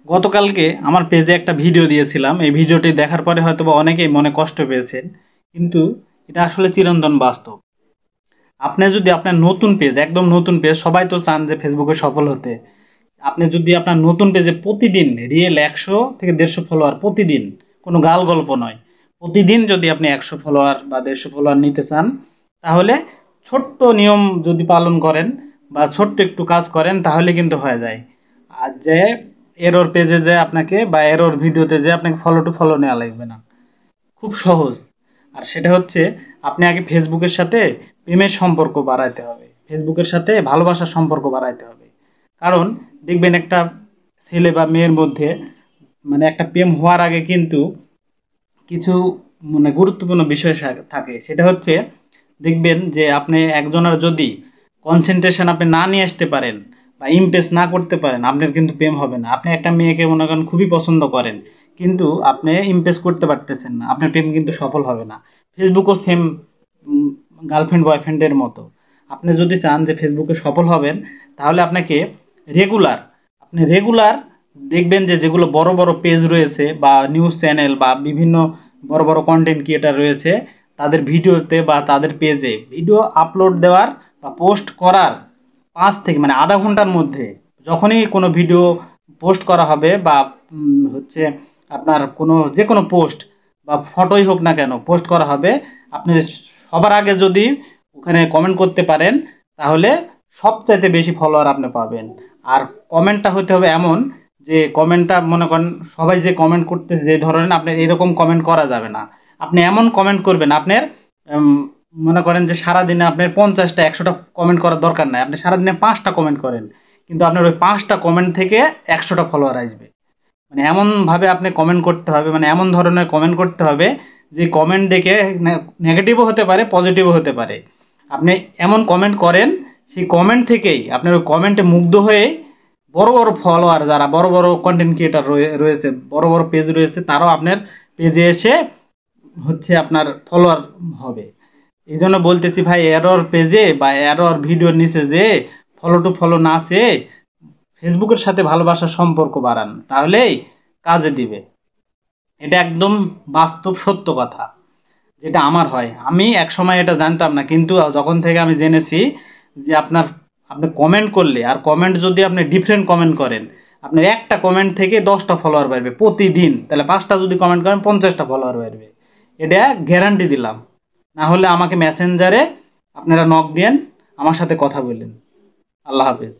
গতকালকে আমার পেজে একটা ভিডিও দিয়েছিলাম। এই ভিডিওটি দেখার পরে হয়তোবা অনেকেই মনে কষ্ট পেয়েছেন, কিন্তু এটা আসলে চিরন্তন বাস্তব। আপনি যদি আপনার নতুন পেজ, একদম নতুন পেজ, সবাই তো চান যে ফেসবুকে সফল হতে। আপনি যদি আপনার নতুন পেজে প্রতিদিন রিয়েল 100 থেকে 150 ফলোয়ার, প্রতিদিন, কোনো গাল গল্প নয়, প্রতিদিন যদি আপনি 100 ফলোয়ার বা 150 ফলোয়ার নিতে চান, তাহলে ছোট্ট নিয়ম যদি পালন করেন বা ছোট্ট একটু কাজ করেন, তাহলে কিন্তু হয়ে যায়। আর যে এরর পেজে যে আপনাকে বা এরর ভিডিওতে যে আপনাকে ফলো টু ফলো নেওয়া লাগবে না, খুব সহজ। আর সেটা হচ্ছে, আপনি আগে ফেসবুকের সাথে প্রেমের সম্পর্ক বাড়াইতে হবে, ফেসবুকের সাথে ভালোবাসার সম্পর্ক বাড়াইতে হবে। কারণ দেখবেন একটা ছেলে বা মেয়ের মধ্যে মানে একটা প্রেম হওয়ার আগে কিন্তু কিছু মানে গুরুত্বপূর্ণ বিষয় থাকে। সেটা হচ্ছে, দেখবেন যে আপনি একজনের যদি কনসেন্ট্রেশন আপনি না নিয়ে আসতে পারেন বা ইমপ্রেস না করতে পারেন, আপনার কিন্তু প্রেম হবে না। আপনি একটা মেয়েকে মনে করেন খুবই পছন্দ করেন, কিন্তু আপনি ইমপ্রেস করতে পারতেছেন না, আপনার প্রেম কিন্তু সফল হবে না। ফেসবুকও সেম গার্লফ্রেন্ড বয়ফ্রেন্ডের মতো। আপনি যদি চান যে ফেসবুকে সফল হবেন, তাহলে আপনাকে রেগুলার, আপনি রেগুলার দেখবেন যে যেগুলো বড় বড় পেজ রয়েছে বা নিউজ চ্যানেল বা বিভিন্ন বড় বড় কন্টেন্ট ক্রিয়েটার রয়েছে, তাদের ভিডিওতে বা তাদের পেজে ভিডিও আপলোড দেওয়ার বা পোস্ট করার 5 থেকে মানে আধা ঘন্টার মধ্যে যখনই কোনো ভিডিও পোস্ট করা হবে বা হচ্ছে আপনার কোনো যে কোনো পোস্ট বা ফটোই হোক না কেন পোস্ট করা হবে, আপনি সবার আগে যদি ওখানে কমেন্ট করতে পারেন, তাহলে সবচাইতে বেশি ফলোয়ার আপনি পাবেন। আর কমেন্টটা হতে হবে এমন যে কমেন্টটা মনে করেন সবাই যে কমেন্ট করতেছে যে ধরনের, আপনার এরকম কমেন্ট করা যাবে না। আপনি এমন কমেন্ট করবেন, আপনার মনে করেন যে সারাদিনে আপনার 50টা 100টা কমেন্ট করার দরকার নাই, আপনি সারাদিনে 5টা কমেন্ট করেন, কিন্তু আপনার ওই 5টা কমেন্ট থেকে 100টা ফলোয়ার আসবে। মানে এমনভাবে আপনি কমেন্ট করতে হবে, মানে এমন ধরনের কমেন্ট করতে হবে যে কমেন্ট দেখে নেগেটিভও হতে পারে, পজিটিভও হতে পারে। আপনি এমন কমেন্ট করেন, সেই কমেন্ট থেকেই আপনার ওই কমেন্টে মুগ্ধ হয়ে বড় বড় ফলোয়ার, যারা বড় বড় কন্টেন্ট ক্রিয়েটার রয়েছে, বড় বড় পেজ রয়েছে, তারাও আপনার পেজে এসে হচ্ছে আপনার ফলোয়ার হবে। এই জন্য বলতেছি ভাই, এরর পেজে বা এরর ভিডিওর নিচে যে ফলো টু ফলো না চেয়ে ফেসবুকের সাথে ভালোবাসার সম্পর্ক বাড়ান, তাহলেই কাজে দিবে। এটা একদম বাস্তব সত্য কথা, যেটা আমার হয়। আমি এক সময় এটা জানতাম না, কিন্তু যখন থেকে আমি জেনেছি যে আপনি কমেন্ট করলে, আর কমেন্ট যদি আপনি ডিফারেন্ট কমেন্ট করেন, আপনার একটা কমেন্ট থেকে 10টা ফলোয়ার বাড়বে প্রতিদিন। তাহলে 5টা যদি কমেন্ট করেন, 50টা ফলোয়ার বাড়বে। এটা গ্যারান্টি দিলাম। না হলে আমাকে মেসেঞ্জারে আপনারা নক দিয়েন, আমার সাথে কথা বললেন। আল্লাহ হাফেজ।